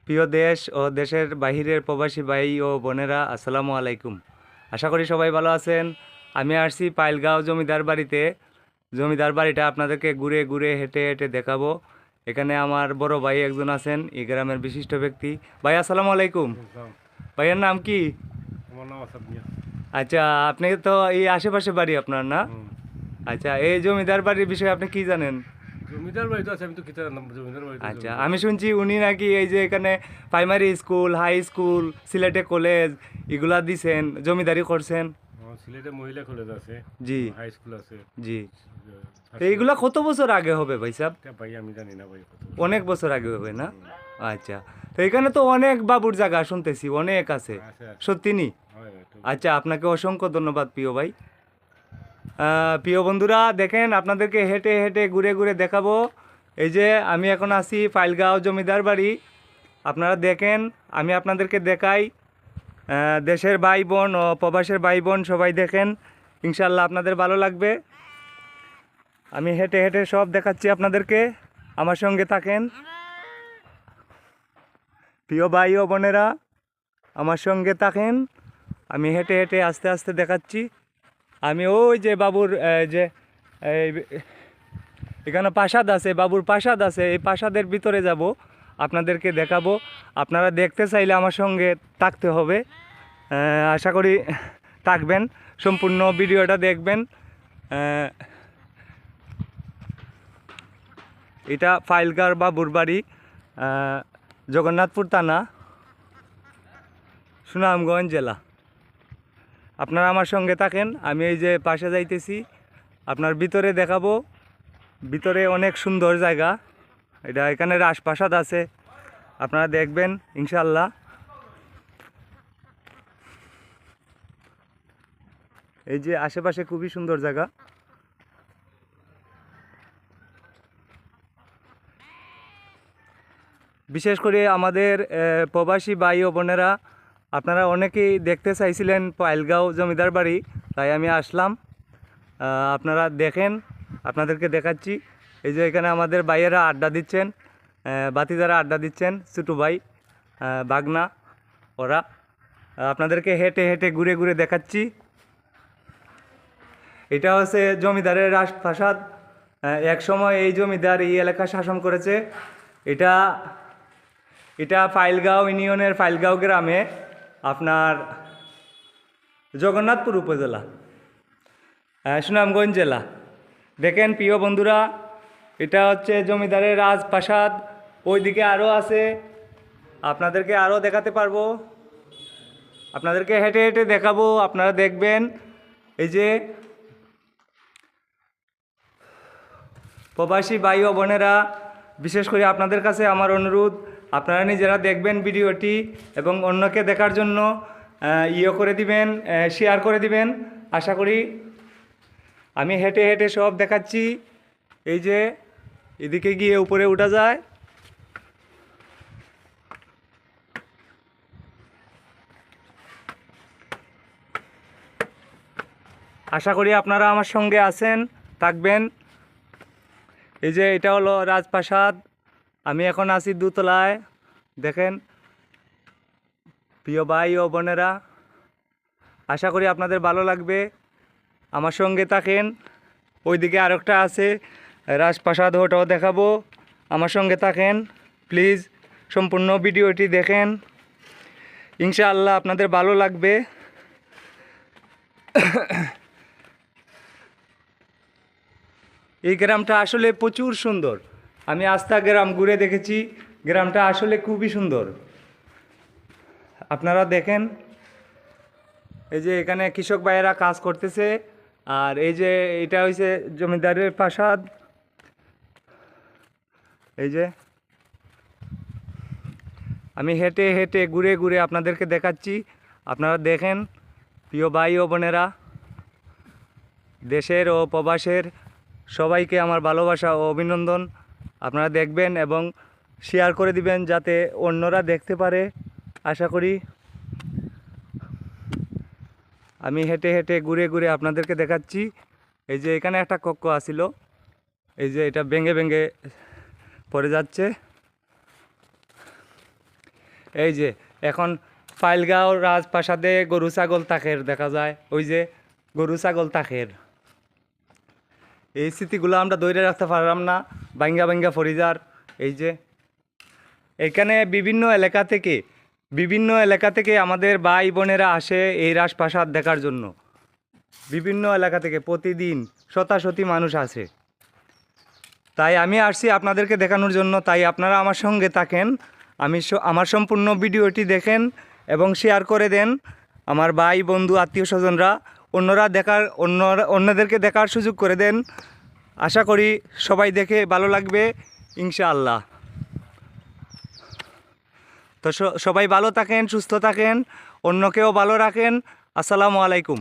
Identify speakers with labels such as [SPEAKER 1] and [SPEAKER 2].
[SPEAKER 1] প্রিয় দেশ ও দেশের বাহিরের প্রবাসী ভাই ও বোনেরা, আসসালামু আলাইকুম। আশা করি সবাই ভালো আছেন। আমি আসছি পাইলগাঁও জমিদার বাড়িতে। জমিদার বাড়িটা আপনাদেরকে ঘুরে ঘুরে হেঁটে হেঁটে দেখাবো। এখানে আমার বড় ভাই একজন আছেন, এই গ্রামের বিশিষ্ট ব্যক্তি। ভাই আসসালামু আলাইকুম।
[SPEAKER 2] বুঝলাম।
[SPEAKER 1] ভাইয়ের নাম কি?
[SPEAKER 2] আমার নাম আসাদ মিয়া।
[SPEAKER 1] আচ্ছা, আপনি তো এই আশেপাশে বাড়ি আপনার, না?
[SPEAKER 2] হুম।
[SPEAKER 1] আচ্ছা, এই জমিদার বাড়ির বিষয়ে আপনি কি জানেন?
[SPEAKER 2] জমিদার বাড়ি তো আছে, আমি তো কিতার নাম জমিদার বাড়ি তো
[SPEAKER 1] আচ্ছা,
[SPEAKER 2] জমিদার
[SPEAKER 1] আমি
[SPEAKER 2] বাড়ি।
[SPEAKER 1] শুনছি উনি নাকি এই যে এখানে প্রাইমারি স্কুল, হাই স্কুল, সিলেটে কলেজ এগুলা দিছেন, জমিদারি করছেন।
[SPEAKER 2] সিলেটে মহিলা কলেজ আছে,
[SPEAKER 1] জি,
[SPEAKER 2] হাই স্কুল আছে।
[SPEAKER 1] জি। তো এইগুলা কত বছর আগে হবে ভাই সাহেব?
[SPEAKER 2] এটা ভাই আমি জানি না ভাই কত।
[SPEAKER 1] অনেক বছর আগে হবে না? আচ্ছা, তো এখানে তো অনেক বাবুর জায়গা শুনতেছি, অনেক আছে।
[SPEAKER 2] আছে আছে।
[SPEAKER 1] সত্যি নি?
[SPEAKER 2] হয় একটু।
[SPEAKER 1] আচ্ছা, আপনাকে অসংখ্য ধন্যবাদ প্রিয় ভাই। প্রিয় বন্ধুরা, দেখেন আপনাদেরকে হেঁটে হেঁটে ঘুরে ঘুরে দেখাবো। এই যে আমি এখন আছি পাইলগাঁও জমিদার বাড়ি। আপনারা দেখেন, আমি আপনাদেরকে দেখাই। দেশের ভাই বোন ও প্রবাসের ভাই বোন সবাই দেখেন, ইনশাল্লাহ আপনাদের ভালো লাগবে। আমি হেঁটে হেঁটে সব দেখাচ্ছি আপনাদেরকে, আমার সঙ্গে থাকেন। প্রিয় ভাই ও বোনেরা, আমার সঙ্গে থাকেন। আমি হেঁটে হেঁটে আস্তে আস্তে দেখাচ্ছি। আমি ওই যে বাবুর যে এই এখানে প্রাসাদ আছে, বাবুর প্রাসাদ আছে, এই প্রাসাদের ভিতরে যাব, আপনাদেরকে দেখাবো। আপনারা দেখতে চাইলে আমার সঙ্গে থাকতে হবে। আশা করি থাকবেন, সম্পূর্ণ ভিডিওটা দেখবেন। এটা ফাইলগার বাবুর বাড়ি, জগন্নাথপুর থানা, সুনামগঞ্জ জেলা। আপনারা আমার সঙ্গে থাকেন, আমি এই যে পাশে যাইতেছি, আপনার ভিতরে দেখাবো। ভিতরে অনেক সুন্দর জায়গা, এটা এখানে রাজপ্রাসাদ আছে, আপনারা দেখবেন ইনশাল্লাহ। এই যে আশেপাশে খুবই সুন্দর জায়গা। বিশেষ করে আমাদের প্রবাসী ভাই ও বোনেরা, আপনারা অনেকেই দেখতে চাইছিলেন পাইলগাঁও জমিদার বাড়ি, তাই আমি আসলাম। আপনারা দেখেন, আপনাদেরকে দেখাচ্ছি। এই যে এখানে আমাদের ভাইয়েরা আড্ডা দিচ্ছেন, বাতিদারা আড্ডা দিচ্ছেন, ছোটো ভাই, বাগনা ওরা। আপনাদেরকে হেঁটে হেঁটে ঘুরে ঘুরে দেখাচ্ছি। এটা হচ্ছে জমিদারের রাজপ্রাসাদ। এক সময় এই জমিদার এই এলাকা শাসন করেছে। এটা এটা ফাইলগাঁও ইউনিয়নের ফাইলগাঁও গ্রামে, আপনার জগন্নাথপুর উপজেলা, সুনামগঞ্জ জেলা। দেখেন প্রিয় বন্ধুরা, এটা হচ্ছে জমিদারের রাজপ্রাসাদ। ওইদিকে আরও আছে, আপনাদেরকে আরও দেখাতে পারবো, আপনাদেরকে হেঁটে হেঁটে দেখাবো, আপনারা দেখবেন। এই যে প্রবাসী ভাই ও বোনেরা, বিশেষ করে আপনাদের কাছে আমার অনুরোধ, আপনারা নিজেরা দেখবেন ভিডিওটি এবং অন্যকে দেখার জন্য করে দিবেন, শেয়ার করে দিবেন। আশা করি আমি হেঁটে হেঁটে সব দেখাচ্ছি। এই যে এদিকে গিয়ে উপরে উঠা যায়। আশা করি আপনারা আমার সঙ্গে আছেন, থাকবেন। এই যে এটা হলো রাজপ্রাসাদ, আমি এখন আছি দোতলায়। দেখেন প্রিয় ভাই ও বোনেরা, আশা করি আপনাদের ভালো লাগবে, আমার সঙ্গে থাকেন। ওইদিকে আরেকটা আছে রাজপ্রাসাদ, ওটাও দেখাবো, আমার সঙ্গে থাকেন প্লিজ। সম্পূর্ণ ভিডিওটি দেখেন, ইনশাআল্লাহ আপনাদের ভালো লাগবে। এই গ্রামটা আসলে প্রচুর সুন্দর। আমি আস্থা গ্রাম ঘুরে দেখেছি, গ্রামটা আসলে খুবই সুন্দর। আপনারা দেখেন, এই যে এখানে কৃষক ভাইয়েরা কাজ করতেছে, আর এই যে এটা হচ্ছে জমিদারের প্রাসাদ। এই যে আমি হেঁটে হেঁটে ঘুরে ঘুরে আপনাদেরকে দেখাচ্ছি, আপনারা দেখেন। প্রিয় ভাই ও বোনেরা, দেশের ও প্রবাসের সবাইকে আমার ভালোবাসা ও অভিনন্দন। আপনারা দেখবেন এবং শেয়ার করে দিবেন যাতে অন্যরা দেখতে পারে। আশা করি আমি হেঁটে হেঁটে ঘুরে ঘুরে আপনাদেরকে দেখাচ্ছি। এই যে এখানে একটা কক্ষ আছিল, এই যে এটা ভেঙে ভেঙে পড়ে যাচ্ছে। এই যে এখন ফাইলগাঁও রাজপ্রাসাদে গরু ছাগল তাকের দেখা যায়, ওই যে গরু ছাগল তাকের। এই স্মৃতিগুলো আমরা ধরে রাখতে পারলাম না, বাঙ্গা বাঙ্গা ফরিজার। এই যে এখানে বিভিন্ন এলাকা থেকে আমাদের ভাই বোনেরা আসে এই রাজপ্রাসাদ দেখার জন্য। বিভিন্ন এলাকা থেকে প্রতিদিন শতাশতি মানুষ আসে। তাই আমি আসছি আপনাদেরকে দেখানোর জন্য। তাই আপনারা আমার সঙ্গে থাকেন, আমার সম্পূর্ণ ভিডিওটি দেখেন এবং শেয়ার করে দেন। আমার ভাই বন্ধু আত্মীয় স্বজনরা অন্যদেরকে দেখার সুযোগ করে দেন। আশা করি সবাই দেখে ভালো লাগবে ইনশাআল্লাহ। তো সবাই ভালো থাকেন, সুস্থ থাকেন, অন্যকেও ভালো রাখেন। আসসালামু আলাইকুম।